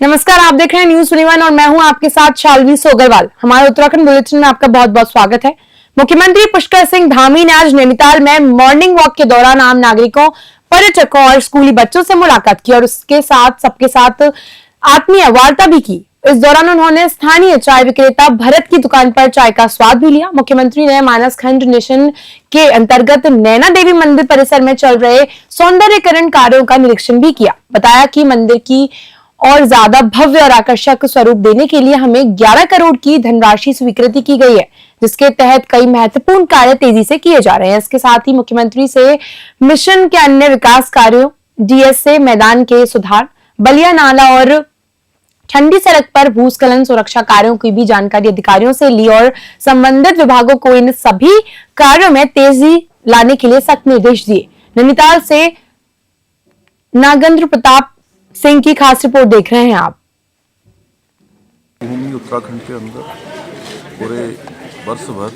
नमस्कार, आप देख रहे हैं न्यूज 21 और मैं हूं आपके साथ शालवी सोगरवाल। हमारे उत्तराखंड बुलेटिन में आपका बहुत बहुत स्वागत है। मुख्यमंत्री पुष्कर सिंह धामी ने आज नैनीताल में मॉर्निंग वॉक के दौरान आम नागरिकों, पर्यटकों और स्कूली बच्चों से मुलाकात की और उसके साथ सबके साथ आत्मीय वार्ता भी की। इस दौरान उन्होंने स्थानीय चाय विक्रेता भरत की दुकान पर चाय का स्वाद भी लिया। मुख्यमंत्री ने मानसखंड मिशन के अंतर्गत नैना देवी मंदिर परिसर में चल रहे सौंदर्यीकरण कार्यों का निरीक्षण भी किया। बताया कि मंदिर की और ज्यादा भव्य और आकर्षक स्वरूप देने के लिए हमें 11 करोड़ की धनराशि स्वीकृति की गई है, जिसके तहत कई महत्वपूर्ण कार्य तेजी से किए जा रहे हैं। इसके साथ ही मुख्यमंत्री से मिशन के अन्य विकास कार्यों, डीएसए मैदान के सुधार, बलिया नाला और ठंडी सड़क पर भूस्खलन सुरक्षा कार्यों की भी जानकारी अधिकारियों से ली और संबंधित विभागों को इन सभी कार्यों में तेजी लाने के लिए सख्त निर्देश दिए। नैनीताल से नागेंद्र प्रताप सिंह की खास रिपोर्ट देख रहे हैं आप। भूमि उत्तराखंड के अंदर पूरे वर्ष भर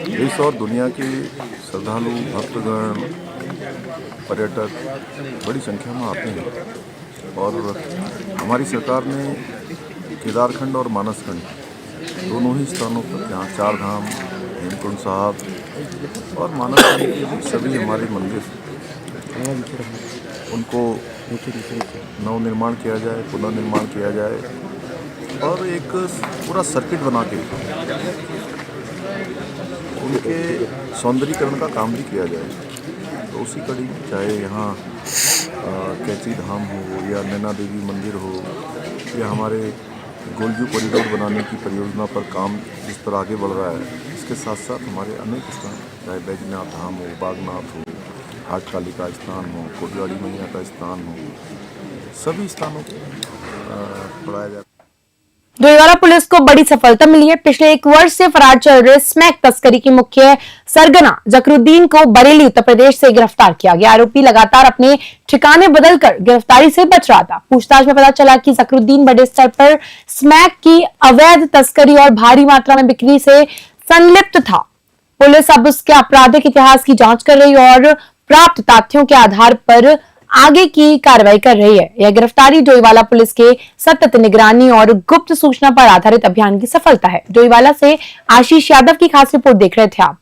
देश और दुनिया के श्रद्धालु, भक्तगण, पर्यटक बड़ी संख्या में आते हैं और हमारी सरकार ने केदारखंड और मानसखंड दोनों ही स्थानों पर, जहाँ चार धाम, हेमकुंड साहब और मानसखंड के भी सभी हमारे मंदिर, उनको नवनिर्माण किया जाए, पुनर्निर्माण किया जाए और एक पूरा सर्किट बना के उनके सौंदर्यीकरण का काम भी किया जाए। तो उसी कड़ी में चाहे यहाँ कैची धाम हो या नैना देवी मंदिर हो या हमारे गोलजू कॉरिडोर बनाने की परियोजना पर काम जिस पर आगे बढ़ रहा है, इसके साथ साथ हमारे अनेक स्थान, चाहे बैजनाथ धाम हो, बागनाथ हो, हाट काली का स्थान हो, कोटगाड़ी मैया का स्थान हो, सभी स्थानों को बढ़ाया जाए। डोईवाला पुलिस को बड़ी सफलता मिली है। पिछले 1 वर्ष से फरार चल रहे स्मैक तस्करी के मुख्य सरगना जकरुद्दीन को बरेली उत्तर प्रदेश से गिरफ्तार किया गया। आरोपी लगातार अपने ठिकाने बदलकर गिरफ्तारी से बच रहा था। पूछताछ में पता चला कि जकरुद्दीन बड़े स्तर पर स्मैक की अवैध तस्करी और भारी मात्रा में बिक्री से संलिप्त था। पुलिस अब उसके आपराधिक इतिहास की जांच कर रही है और प्राप्त तथ्यों के आधार पर आगे की कार्रवाई कर रही है। यह गिरफ्तारी डोईवाला पुलिस के सतत निगरानी और गुप्त सूचना पर आधारित अभियान की सफलता है। डोईवाला से आशीष यादव की खास रिपोर्ट देख रहे थे आप।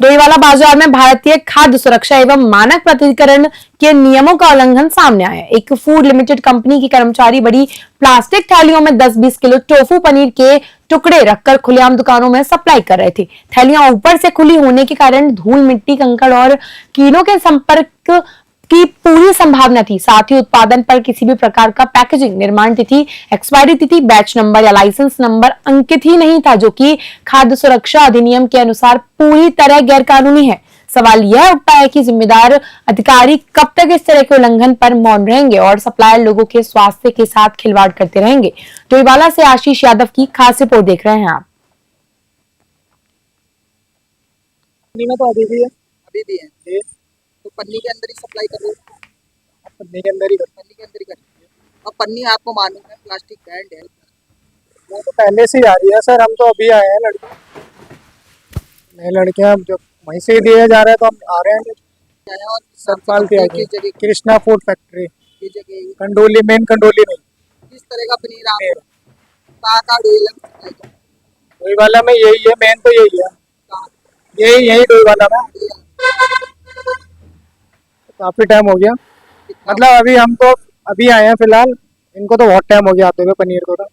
डोईवाला बाजार में भारतीय खाद्य सुरक्षा एवं मानक प्राधिकरण के नियमों का उल्लंघन सामने आया। एक फूड लिमिटेड कंपनी के कर्मचारी बड़ी प्लास्टिक थैलियों में 10-20 किलो टोफू पनीर के टुकड़े रखकर खुलेआम दुकानों में सप्लाई कर रहे थे। थैलियां ऊपर से खुली होने के कारण धूल, मिट्टी, कंकड़ और कीड़ों के संपर्क की पूरी संभावना थी। साथ ही उत्पादन पर किसी भी प्रकार का पैकेजिंग, निर्माण तिथि, एक्सपायरी तिथि, बैच नंबर या लाइसेंस नंबर अंकित ही नहीं था, जो कि खाद्य सुरक्षा अधिनियम के अनुसार पूरी तरह गैरकानूनी है। सवाल यह उठता है कि जिम्मेदार अधिकारी कब तक इस तरह के उल्लंघन पर मौन रहेंगे और सप्लायर लोगों के स्वास्थ्य के साथ खिलवाड़ करते रहेंगे। डोईवाला से आशीष यादव की खास रिपोर्ट देख रहे हैं आप। तो अभी भी है तो पन्नी के अंदर ही सप्लाई कर रहे हो? पन्नी के अंदर ही पन्नी के अंदर ही कर रही है। और पन्नी आपको मालूम है प्लास्टिक बैंड है, वो तो पहले से ही आ रही है सर। हम तो अभी आए हैं, नए लड़कियां जो वहीं से दिए जा रहे हैं, तो हम आ रहे हैं। और सतपाल की आगे जगह कृष्णा फूड फैक्ट्री, की जगह कंडोली, मेन कंडोली नहीं। किस तरह का पनीर आप कहाँ सप्लाई कर? डोईवाला में यही है, मेन तो यही है, यही डोईवाला में। काफी टाइम हो गया, मतलब अभी हम तो अभी आए हैं फिलहाल। इनको तो बहुत टाइम हो गया आते हुए पनीर को। तो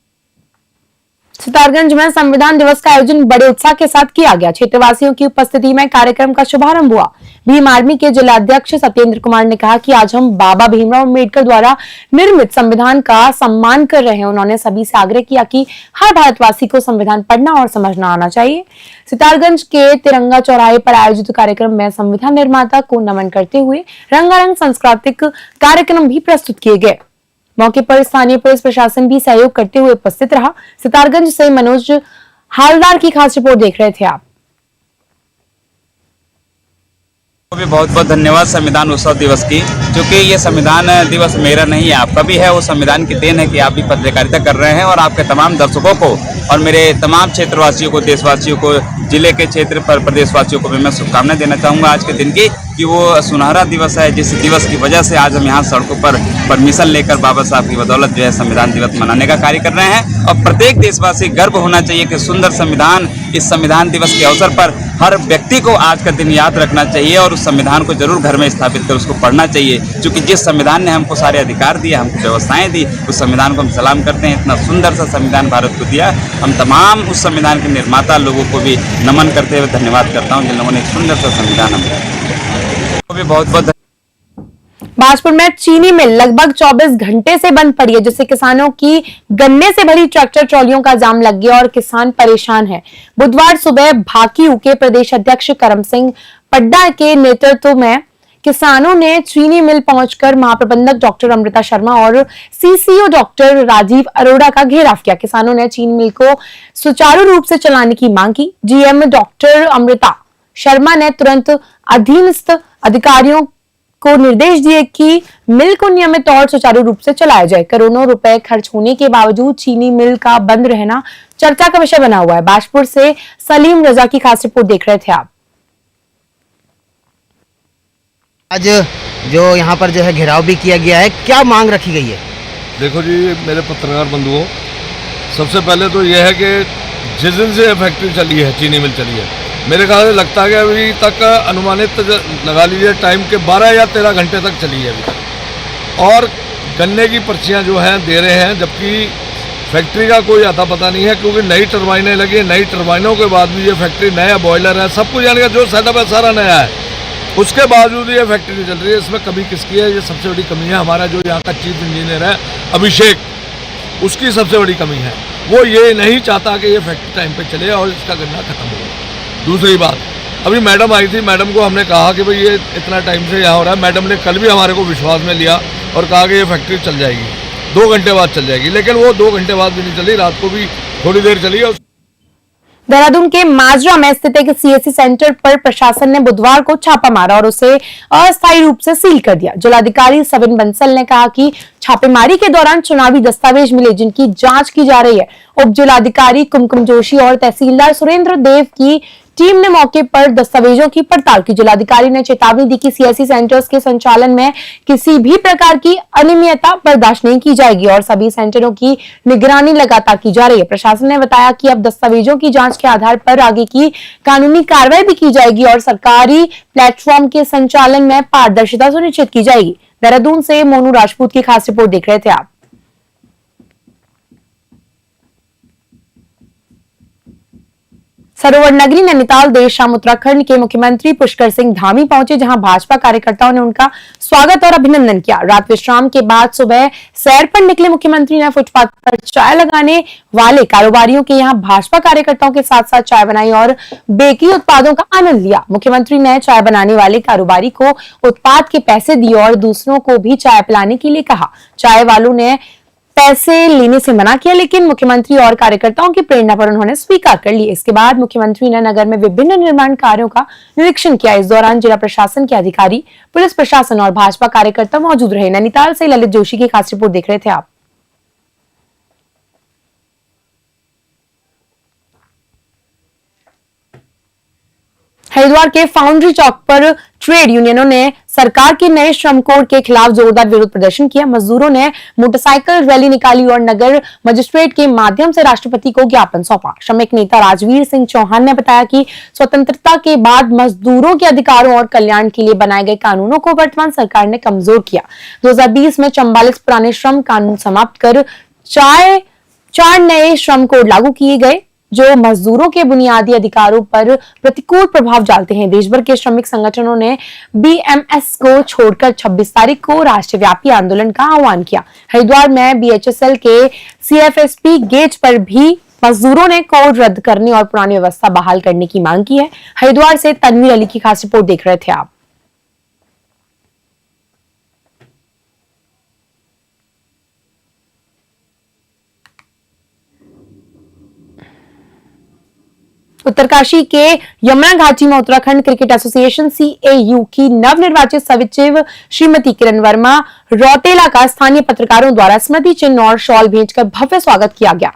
सितारगंज में संविधान दिवस का आयोजन बड़े उत्साह के साथ किया गया। क्षेत्रवासियों की उपस्थिति में कार्यक्रम का शुभारंभ हुआ। भीम आर्मी के जिलाध्यक्ष सत्येंद्र कुमार ने कहा कि आज हम बाबा भीमराव अम्बेडकर द्वारा निर्मित संविधान का सम्मान कर रहे हैं। उन्होंने सभी से आग्रह किया कि हर भारतवासी को संविधान पढ़ना और समझना आना चाहिए। सितारगंज के तिरंगा चौराहे पर आयोजित कार्यक्रम में संविधान निर्माता को नमन करते हुए रंगारंग सांस्कृतिक कार्यक्रम भी प्रस्तुत किए गए। मौके पर स्थानीय पुलिस प्रशासन भी सहयोग करते हुए उपस्थित रहा। सितारगंज से मनोज हालदार की खास रिपोर्ट देख रहे थे आप। बहुत बहुत धन्यवाद संविधान उत्सव दिवस की। क्योंकि ये संविधान दिवस मेरा नहीं है, आपका भी है। वो संविधान की देन है कि आप भी पत्रकारिता कर रहे हैं, और आपके तमाम दर्शकों को और मेरे तमाम क्षेत्रवासियों को, देशवासियों को, जिले के क्षेत्र पर प्रदेशवासियों को भी मैं शुभकामनाएं देना चाहूँगा आज के दिन की, कि वो सुनहरा दिवस है, जिस दिवस की वजह से आज हम यहाँ सड़कों पर परमिशन लेकर बाबा साहब की बदौलत जो है संविधान दिवस मनाने का कार्य कर रहे हैं। और प्रत्येक देशवासी गर्व होना चाहिए कि सुंदर संविधान, इस संविधान दिवस के अवसर पर हर व्यक्ति को आज का दिन याद रखना चाहिए और उस संविधान को जरूर घर में स्थापित कर उसको पढ़ना चाहिए, क्योंकि जिस संविधान ने हमको सारे अधिकार दिए, हमको व्यवस्थाएं दी, उस संविधान को हम सलाम करते हैं। इतना सुंदर सा संविधान भारत को दिया, हम तमाम उस संविधान के निर्माता लोगों को भी नमन करते हुए धन्यवाद करता हूँ, जिन लोगों ने एक सुंदर सा संविधान हमको भी बहुत बहुत। बाजपुर में चीनी मिल लगभग 24 घंटे से बंद पड़ी है, जिससे किसानों की गन्ने से भरी ट्रैक्टर ट्रॉलियों का जाम लग गया और किसान परेशान है। बुधवार सुबह भाकियू के प्रदेश अध्यक्ष करम सिंह पड्डा के नेतृत्व में किसानों ने चीनी मिल पहुंचकर महाप्रबंधक डॉक्टर अमृता शर्मा और सीसीओ डॉक्टर राजीव अरोड़ा का घेराव किया। किसानों ने चीनी मिल को सुचारू रूप से चलाने की मांग की। जीएम डॉक्टर अमृता शर्मा ने तुरंत अधीनस्थ अधिकारियों को निर्देश दिए कि मिल को नियमित और सुचारू रूप से चलाया जाए। करोड़ों रुपए खर्च होने के बावजूद चीनी मिल का बंद रहना चर्चा का विषय बना हुआ है। बाजपुर से सलीम रजा की खास रिपोर्ट देख रहे थे आप। आज जो यहाँ पर जो है घेराव भी किया गया है, क्या मांग रखी गई है? देखो जी मेरे पत्रकार बंधुओं, सबसे पहले तो यह है कि जिस दिन से फैक्ट्री चली है, चीनी मिल चली है, मेरे ख्याल से लगता है कि अभी तक अनुमानित लगा लीजिए टाइम के 12 या 13 घंटे तक चली है अभी तक। और गन्ने की पर्चियाँ जो हैं दे रहे हैं, जबकि फैक्ट्री का कोई आता पता नहीं है, क्योंकि नई टरबाइनें लगी हैं। नई टरबाइनों के बाद भी ये फैक्ट्री, नया बॉयलर है, सब कुछ यानी कि जो सेटअप है सारा नया है, उसके बावजूद ये फैक्ट्री चल रही है। इसमें कमी किसकी है? ये सबसे बड़ी कमी है हमारा जो यहाँ का चीफ इंजीनियर है अभिषेक, उसकी सबसे बड़ी कमी है। वो ये नहीं चाहता कि ये फैक्ट्री टाइम पे चले और इसका गन्ना खत्म हो। दूसरी बात, अभी मैडम आई थी, मैडम को हमने कहा कि भाई ये इतना टाइम से यहाँ हो रहा है। मैडम ने कल भी हमारे को विश्वास में लिया और कहा कि ये फैक्ट्री चल जाएगी, 2 घंटे बाद चल जाएगी, लेकिन वो 2 घंटे बाद भी नहीं चली, रात को भी थोड़ी देर चली है। देहरादून के माजरा में स्थित एक सीएससी सेंटर पर प्रशासन ने बुधवार को छापा मारा और उसे अस्थायी रूप से सील कर दिया। जिलाधिकारी सविन बंसल ने कहा कि छापेमारी के दौरान चुनावी दस्तावेज मिले, जिनकी जांच की जा रही है। उप जिलाधिकारी कुमकुम जोशी और तहसीलदार सुरेंद्र देव की टीम ने मौके पर दस्तावेजों की पड़ताल की। जिलाधिकारी ने चेतावनी दी कि सीएससी सेंटर्स के संचालन में किसी भी प्रकार की अनियमितता बर्दाश्त नहीं की जाएगी और सभी सेंटरों की निगरानी लगातार की जा रही है। प्रशासन ने बताया कि अब दस्तावेजों की जांच के आधार पर आगे की कानूनी कार्रवाई भी की जाएगी और सरकारी प्लेटफॉर्म के संचालन में पारदर्शिता सुनिश्चित की जाएगी। देहरादून से मोनू राजपूत की खास रिपोर्ट देख रहे थे आप। सरोवर नगरी नैनीताल देर शाम उत्तराखंड के मुख्यमंत्री पुष्कर सिंह धामी पहुंचे, जहां भाजपा कार्यकर्ताओं ने उनका स्वागत और अभिनंदन किया। रात विश्राम के बाद सुबह सैर पर निकले मुख्यमंत्री ने फुटपाथ पर चाय लगाने वाले कारोबारियों के यहां भाजपा कार्यकर्ताओं के साथ साथ चाय बनाई और बेकरी उत्पादों का आनंद लिया। मुख्यमंत्री ने चाय बनाने वाले कारोबारी को उत्पाद के पैसे दिए और दूसरों को भी चाय पिलाने के लिए कहा। चाय वालों ने पैसे लेने से मना किया, लेकिन मुख्यमंत्री और कार्यकर्ताओं की प्रेरणा पर उन्होंने स्वीकार कर ली। इसके बाद मुख्यमंत्री ने नगर में विभिन्न निर्माण कार्यों का निरीक्षण किया। इस दौरान जिला प्रशासन के अधिकारी, पुलिस प्रशासन और भाजपा कार्यकर्ता मौजूद रहे। नैनीताल से ललित जोशी की खास रिपोर्ट देख रहे थे आप। हरिद्वार के फाउंड्री चौक पर ट्रेड यूनियनों ने सरकार के नए श्रम कोड के खिलाफ जोरदार विरोध प्रदर्शन किया। मजदूरों ने मोटरसाइकिल रैली निकाली और नगर मजिस्ट्रेट के माध्यम से राष्ट्रपति को ज्ञापन सौंपा। श्रमिक नेता राजवीर सिंह चौहान ने बताया कि स्वतंत्रता के बाद मजदूरों के अधिकारों और कल्याण के लिए बनाए गए कानूनों को वर्तमान सरकार ने कमजोर किया। 2020 में 44 पुराने श्रम कानून समाप्त कर 4 नए श्रम कोड लागू किए गए, जो मजदूरों के बुनियादी अधिकारों पर प्रतिकूल प्रभाव डालते हैं। देश भर के श्रमिक संगठनों ने बीएमएस को छोड़कर 26 तारीख को राष्ट्रव्यापी आंदोलन का आह्वान किया। हरिद्वार में बीएचएसएल के सीएफएसपी गेट पर भी मजदूरों ने कोड रद्द करने और पुरानी व्यवस्था बहाल करने की मांग की है। हरिद्वार से तनवीर अली की खास रिपोर्ट देख रहे थे आप। उत्तरकाशी के यमुना घाटी में उत्तराखंड क्रिकेट एसोसिएशन CAU की नवनिर्वाचित सचिव श्रीमती किरण वर्मा रौतेला का स्थानीय पत्रकारों द्वारा स्मृति चिन्ह और शॉल भेंटकर भव्य स्वागत किया गया।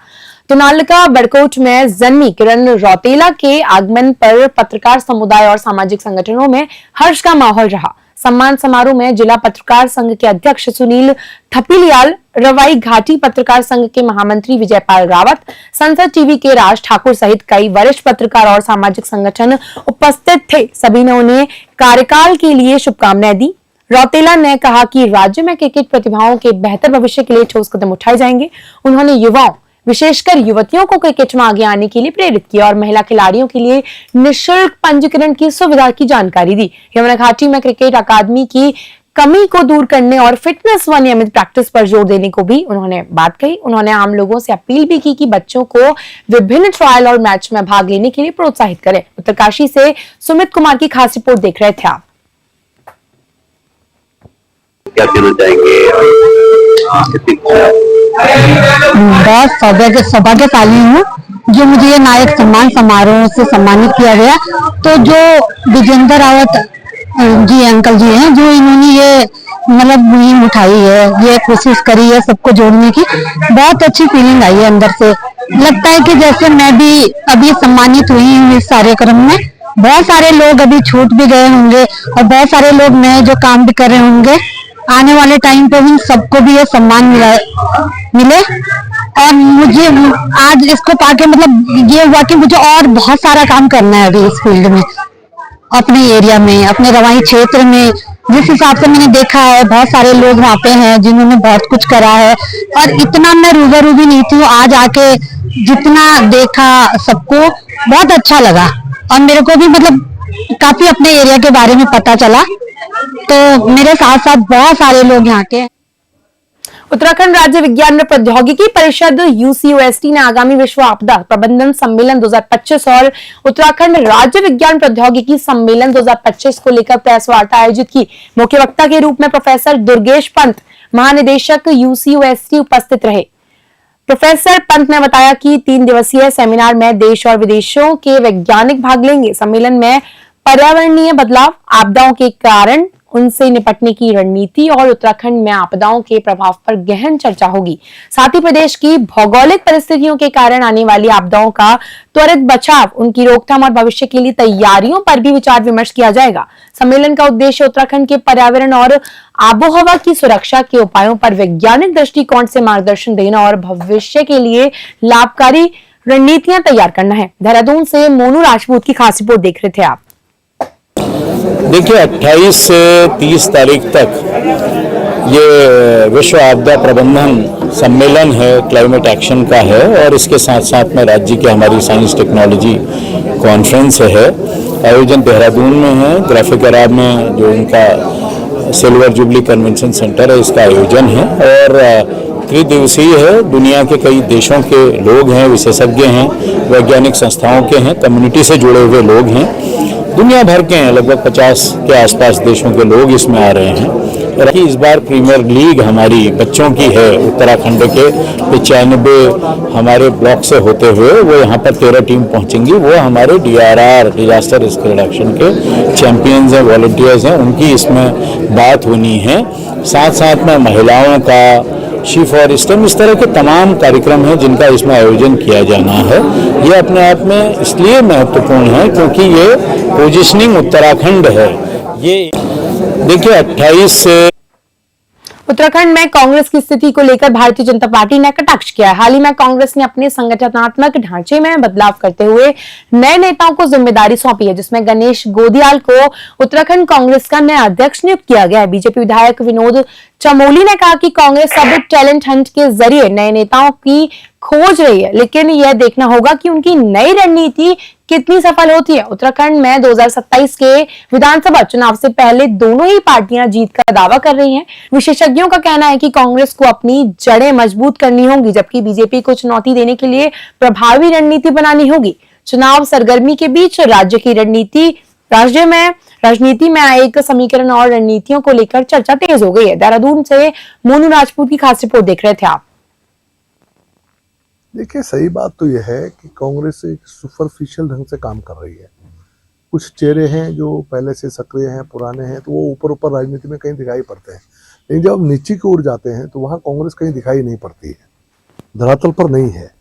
तो नालका बड़कोट में जन्मी किरण रौतेला के आगमन पर पत्रकार समुदाय और सामाजिक संगठनों में हर्ष का माहौल रहा। सम्मान समारोह में जिला पत्रकार संघ के अध्यक्ष सुनील थपीलियाल, रवाई घाटी पत्रकार संघ के महामंत्री विजयपाल रावत, संसद टीवी के राज ठाकुर सहित कई वरिष्ठ पत्रकार और सामाजिक संगठन उपस्थित थे। सभी ने उन्हें कार्यकाल के लिए शुभकामनाएं दी। रौतेला ने कहा कि राज्य में क्रिकेट प्रतिभाओं के बेहतर भविष्य के लिए ठोस कदम उठाए जाएंगे। उन्होंने युवाओं, विशेषकर युवतियों को क्रिकेट में आगे आने के लिए प्रेरित किया और महिला खिलाड़ियों के लिए निःशुल्क पंजीकरण की सुविधा की जानकारी दी। यमुना घाटी में क्रिकेट अकादमी की कमी को दूर करने और फिटनेस व नियमित प्रैक्टिस पर जोर देने को भी उन्होंने बात कही। उन्होंने आम लोगों से अपील भी की कि बच्चों को विभिन्न ट्रायल और मैच में भाग लेने के लिए प्रोत्साहित करें। उत्तरकाशी से सुमित कुमार की खास रिपोर्ट देख रहे थे आप। क्या कहना चाहेंगे? बहुत सौभाग्यशाली हूँ जो मुझे ये नायक सम्मान समारोह से सम्मानित किया गया। तो जो विजेंद्र रावत जी अंकल जी हैं, जो इन्होंने ये मतलब मुहिम उठाई है, ये कोशिश करी है सबको जोड़ने की, बहुत अच्छी फीलिंग आई है अंदर से। लगता है कि जैसे मैं भी अभी सम्मानित हुई हूँ इस कार्यक्रम में। बहुत सारे लोग अभी छूट भी गए होंगे और बहुत सारे लोग नए जो काम भी कर रहे होंगे। आने वाले टाइम पे भी सबको भी ये सम्मान मिले और मुझे आज इसको पाके मतलब ये हुआ कि मुझे और बहुत सारा काम करना है अभी इस फील्ड में, अपने एरिया में, अपने रवाई क्षेत्र में। जिस हिसाब से मैंने देखा है बहुत सारे लोग वहाँ पे हैं जिन्होंने बहुत कुछ करा है और इतना मैं रूबरू भी नहीं थी। आज आके जितना देखा सबको बहुत अच्छा लगा और मेरे को भी मतलब काफी अपने एरिया के बारे में पता चला। तो मेरे साथ साथ बहुत सारे लोग यहाँ के। उत्तराखंड राज्य विज्ञान व प्रौद्योगिकी परिषद UCOST ने आगामी विश्व आपदा प्रबंधन सम्मेलन 2025 और उत्तराखंड राज्य विज्ञान प्रौद्योगिकी सम्मेलन 2025 को लेकर प्रेस वार्ता आयोजित की। मुख्य वक्ता के रूप में प्रोफेसर दुर्गेश पंत, महानिदेशक UCOST उपस्थित रहे। प्रोफेसर पंत ने बताया कि 3 दिवसीय सेमिनार में देश और विदेशों के वैज्ञानिक भाग लेंगे। सम्मेलन में पर्यावरणीय बदलाव, आपदाओं के कारण, उनसे निपटने की रणनीति और उत्तराखंड में आपदाओं के प्रभाव पर गहन चर्चा होगी। साथ ही प्रदेश की भौगोलिक परिस्थितियों के कारण आने वाली आपदाओं का त्वरित बचाव, उनकी रोकथाम और भविष्य के लिए तैयारियों पर भी विचार विमर्श किया जाएगा। सम्मेलन का उद्देश्य उत्तराखंड के पर्यावरण और आबोहवा की सुरक्षा के उपायों पर वैज्ञानिक दृष्टिकोण से मार्गदर्शन देना और भविष्य के लिए लाभकारी रणनीतियां तैयार करना है। देहरादून से मोनू राजपूत की खास रिपोर्ट देख रहे थे आप। देखिए 28 से 30 तारीख तक ये विश्व आपदा प्रबंधन सम्मेलन है, क्लाइमेट एक्शन का है और इसके साथ साथ में राज्य की हमारी साइंस टेक्नोलॉजी कॉन्फ्रेंस है। आयोजन देहरादून में है, ग्राफिक अराब में जो इनका सिल्वर जुबली कन्वेंशन सेंटर है, इसका आयोजन है और त्रिदिवसीय है। दुनिया के कई देशों के लोग हैं, विशेषज्ञ हैं, वैज्ञानिक संस्थाओं के हैं, कम्युनिटी से जुड़े हुए लोग हैं, दुनिया भर के हैं, लगभग 50 के आसपास देशों के लोग इसमें आ रहे हैं। इस बार प्रीमियर लीग हमारी बच्चों की है। उत्तराखंड के 95 हमारे ब्लॉक से होते हुए वो यहाँ पर 13 टीम पहुँचेंगी। वो हमारे DRR डिजास्टर रिस्क रिडक्शन के चैंपियंस हैं, वॉलंटियर्स हैं, उनकी इसमें बात होनी है। साथ साथ में महिलाओं का, शी फॉर स्टेम, इस तरह के तमाम कार्यक्रम हैं जिनका इसमें आयोजन किया जाना है। ये अपने आप में इसलिए महत्वपूर्ण है क्योंकि ये पोजीशनिंग उत्तराखंड है। ये देखिए 28 से उत्तराखंड में कांग्रेस की स्थिति को लेकर भारतीय जनता पार्टी ने कटाक्ष किया है। हाल ही में कांग्रेस ने अपने संगठनात्मक ढांचे में बदलाव करते हुए नए नेताओं को जिम्मेदारी सौंपी है, जिसमें गणेश गोदियाल को उत्तराखंड कांग्रेस का नया अध्यक्ष नियुक्त किया गया है। बीजेपी विधायक विनोद चमोली ने कहा कि कांग्रेस अब टैलेंट हंट के जरिए नए नेताओं की खोज रही है, लेकिन यह देखना होगा कि उनकी नई रणनीति कितनी सफल होती है। उत्तराखंड में 2027 के विधानसभा चुनाव से पहले दोनों ही पार्टियां जीत का दावा कर रही हैं। विशेषज्ञों का कहना है कि कांग्रेस को अपनी जड़ें मजबूत करनी होंगी, जबकि बीजेपी को चुनौती देने के लिए प्रभावी रणनीति बनानी होगी। चुनाव सरगर्मी के बीच राजनीति में एक समीकरण और रणनीतियों को लेकर चर्चा तेज हो गई है। देहरादून से मोनू राजपूत की खास रिपोर्ट देख रहे थे आप। देखिए, सही बात तो यह है कि कांग्रेस एक सुपरफिशियल ढंग से काम कर रही है। कुछ चेहरे हैं जो पहले से सक्रिय हैं, पुराने हैं, तो वो ऊपर ऊपर राजनीति में कहीं दिखाई पड़ते हैं, लेकिन जब हम नीचे की ओर जाते हैं तो वहाँ कांग्रेस कहीं दिखाई नहीं पड़ती है, धरातल पर नहीं है।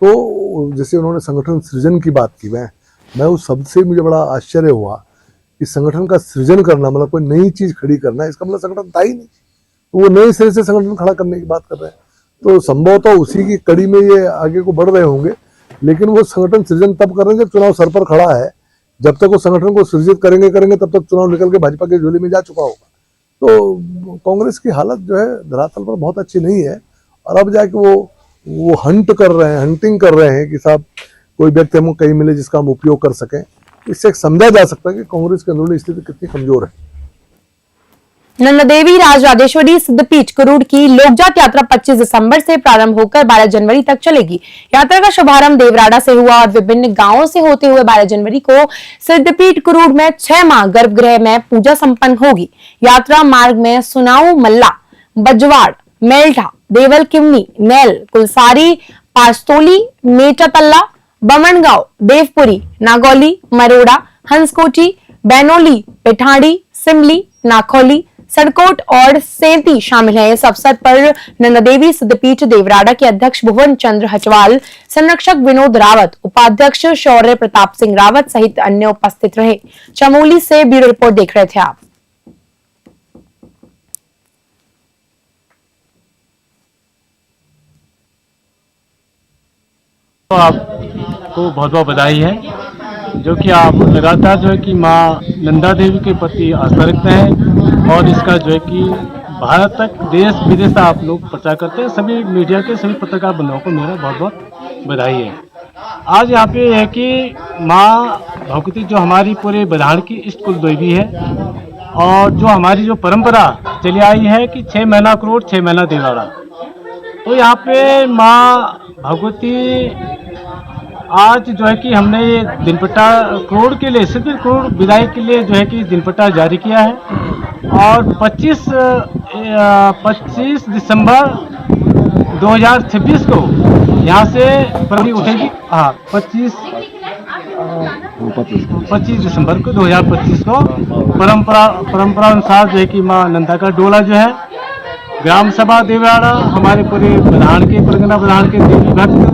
तो जैसे उन्होंने संगठन सृजन की बात की, मैं उस शब्द से मुझे बड़ा आश्चर्य हुआ कि संगठन का सृजन करना मतलब कोई नई चीज खड़ी करना, इसका मतलब संगठन था ही नहीं, तो वो नए सिरे से संगठन खड़ा करने की बात कर रहे हैं। तो संभवतः उसी की कड़ी में ये आगे को बढ़ रहे होंगे, लेकिन वो संगठन सृजन तब कर रहे हैं जब चुनाव सर पर खड़ा है। जब तक वो संगठन को सृजित करेंगे तब तक चुनाव निकल के भाजपा की झोली में जा चुका होगा। तो कांग्रेस की हालत जो है धरातल पर बहुत अच्छी नहीं है, और अब जाके वो हंटिंग कर रहे हैं कि साहब कोई व्यक्ति हमको कहीं मिले जिसका हम उपयोग कर सकें। इससे समझा जा सकता है कि कांग्रेस की अंदरूनी स्थिति कितनी कमजोर है। नंदा देवी राजराजेश्वरी सिद्धपीठ कुरूड की लोकजात यात्रा 25 दिसंबर से प्रारंभ होकर 12 जनवरी तक चलेगी। यात्रा का शुभारंभ देवराड़ा से हुआ और विभिन्न गांवों से होते हुए 12 जनवरी को सिद्धपीठ कुरूड में 6 माह गर्भगृह में पूजा संपन्न होगी। यात्रा मार्ग में सुनाऊ मल्ला, बजवाड़, मेल्ठा, देवल किमनी, नेल, कुलसारी, पास्तोली, मेटातल्ला, बमनगांव, देवपुरी, नागौली, मरोड़ा, हंसकोटी, बैनोली, पेठाड़ी, सिमली, नाखौली, सड़कोट और सेंती शामिल है। इस अवसर पर नंदा देवी सिद्धपीठ देवराड़ा के अध्यक्ष भुवन चंद्र हचवाल, संरक्षक विनोद रावत, उपाध्यक्ष शौर्य प्रताप सिंह रावत सहित अन्य उपस्थित रहे। चमोली से ब्यूरो रिपोर्ट देख रहे थे आप। तो आपको बहुत बहुत बधाई है, जो कि आप लगातार जो है कि माँ नंदा देवी के प्रति आस्था रखते हैं और इसका जो है कि भारत तक देश विदेश आप लोग प्रचार करते हैं। सभी मीडिया के सभी पत्रकार बंधुओं को मेरा बहुत बहुत बधाई है। आज यहाँ पे है कि माँ भगवती जो हमारी पूरे बधाड़ की इष्ट कुल देवी है और जो हमारी जो परंपरा चली आई है कि 6 महीना कुरूड 6 महीना देवराड़ा। तो यहाँ पे माँ भगवती आज जो है कि हमने ये दिनपट्टा कुरूड के लिए सिद्ध कुरूड विदाई के लिए जो है कि दिनपट्टा जारी किया है और 25 दिसंबर 2026 को यहाँ से प्रणाली उठेगी। हाँ, 25 दिसंबर को 2025 को परंपरा अनुसार जो है कि माँ नंदा का डोला जो है ग्राम सभा देवराड़ा हमारे पूरे प्रधान के परगना प्रधान के देवी भक्त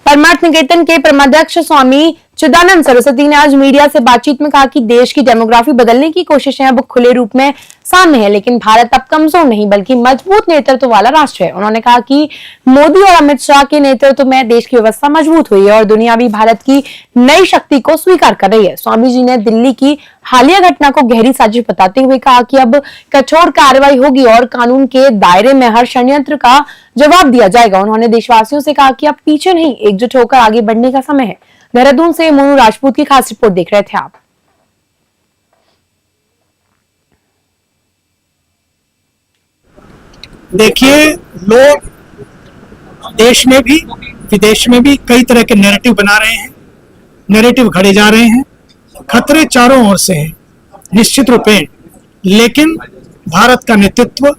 परमार्थ निकेतन के परमाध्यक्ष स्वामी चिदानंद सरस्वती ने आज मीडिया से बातचीत में कहा कि देश की डेमोग्राफी बदलने की कोशिशें अब खुले रूप में सामने है, लेकिन भारत अब कमजोर नहीं बल्कि मजबूत नेतृत्व वाला राष्ट्र है। उन्होंने कहा कि मोदी और अमित शाह के नेतृत्व में देश की व्यवस्था मजबूत हुई है और दुनिया भी भारत की नई शक्ति को स्वीकार कर रही है। स्वामी जी ने दिल्ली की हालिया घटना को गहरी साजिश बताते हुए कहा कि अब कठोर कार्रवाई होगी और कानून के दायरे में हर षड्यंत्र का जवाब दिया जाएगा। उन्होंने देशवासियों से कहा कि अब पीछे नहीं, एकजुट होकर आगे बढ़ने का समय है। देहरादून से मोनू राजपूत की खास रिपोर्ट देख रहे थे आप। देखिए, लोग देश में भी विदेश में भी कई तरह के नैरेटिव बना रहे हैं, नैरेटिव घड़े जा रहे हैं। खतरे चारों ओर से हैं निश्चित रूपेण, लेकिन भारत का नेतृत्व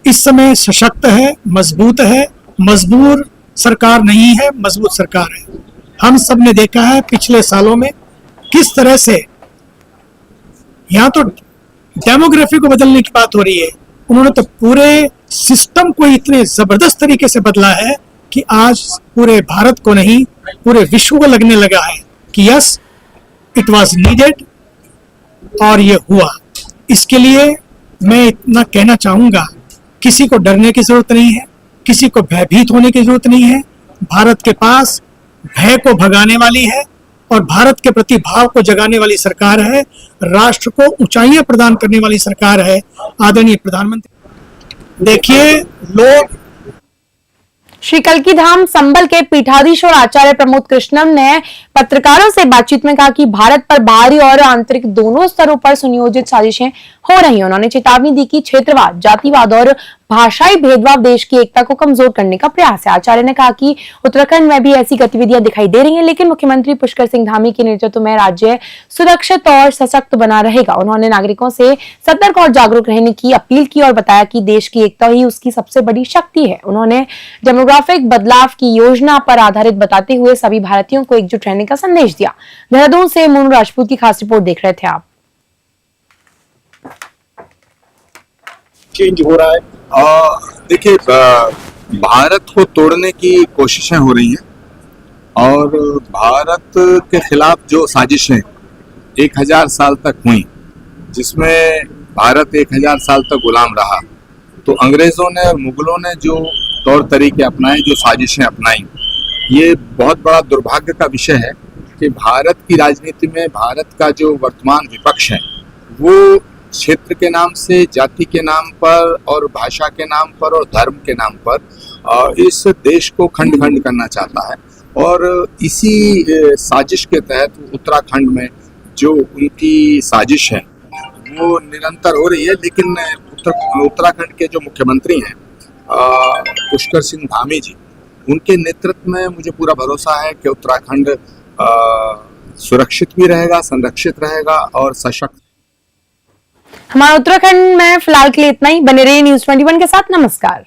इस समय सशक्त है, मजबूत है, मजबूर सरकार नहीं है, मजबूत सरकार है। हम सब ने देखा है पिछले सालों में किस तरह से यहाँ तो डेमोग्राफी को बदलने की बात हो रही है, उन्होंने तो पूरे सिस्टम को इतने जबरदस्त तरीके से बदला है कि आज पूरे भारत को नहीं पूरे विश्व को लगने लगा है कि यस इट वाज नीडेड और ये हुआ। इसके लिए मैं इतना कहना चाहूंगा, किसी को डरने की जरूरत नहीं है, किसी को भयभीत होने की जरूरत नहीं है। भारत के पास भय को भगाने वाली है और भारत के प्रति भाव को जगाने वाली सरकार है, राष्ट्र को ऊंचाइयां प्रदान करने वाली सरकार है आदरणीय प्रधानमंत्री। देखिए, लोग श्री कल्की धाम संबल के पीठाधीश्वर आचार्य प्रमोद कृष्णम ने पत्रकारों से बातचीत में कहा कि भारत पर बाहरी और आंतरिक दोनों स्तरों पर सुनियोजित साजिशें हो रही हैं। उन्होंने चेतावनी दी कि क्षेत्रवाद, जातिवाद और भाषाई भेदभाव देश की एकता को कमजोर करने का प्रयास है। आचार्य ने कहा कि उत्तराखंड में भी ऐसी गतिविधियां दिखाई दे रही हैं, लेकिन मुख्यमंत्री पुष्कर सिंह धामी के नेतृत्व में राज्य सुरक्षित और सशक्त बना रहेगा। उन्होंने नागरिकों से सतर्क और जागरूक रहने की अपील की और बताया कि देश की एकता ही उसकी सबसे बड़ी शक्ति है। उन्होंने डेमोग्राफिक बदलाव की योजना पर आधारित बताते हुए सभी भारतीयों को एकजुट रहने का संदेश दिया। देहरादून से मोनू राजपूत की खास रिपोर्ट देख रहे थे आप। चेंज हो रहा है। देखिए, भारत को तोड़ने की कोशिशें हो रही हैं और भारत के खिलाफ जो साजिशें 1000 साल तक हुई, जिसमें भारत 1000 साल तक गुलाम रहा, तो अंग्रेजों ने और मुगलों ने जो तौर तरीके अपनाए, जो साजिशें अपनाई, ये बहुत बड़ा दुर्भाग्य का विषय है कि भारत की राजनीति में भारत का जो वर्तमान विपक्ष है वो क्षेत्र के नाम से, जाति के नाम पर और भाषा के नाम पर और धर्म के नाम पर इस देश को खंड खंड करना चाहता है। और इसी साजिश के तहत उत्तराखंड में जो उनकी साजिश है वो निरंतर हो रही है। लेकिन उत्तराखंड के जो मुख्यमंत्री हैं पुष्कर सिंह धामी जी, उनके नेतृत्व में मुझे पूरा भरोसा है कि उत्तराखंड सुरक्षित भी रहेगा, संरक्षित रहेगा और सशक्त। हमारा उत्तराखंड में फिलहाल के लिए इतना ही। बने रहिए न्यूज़ 21 के साथ। नमस्कार।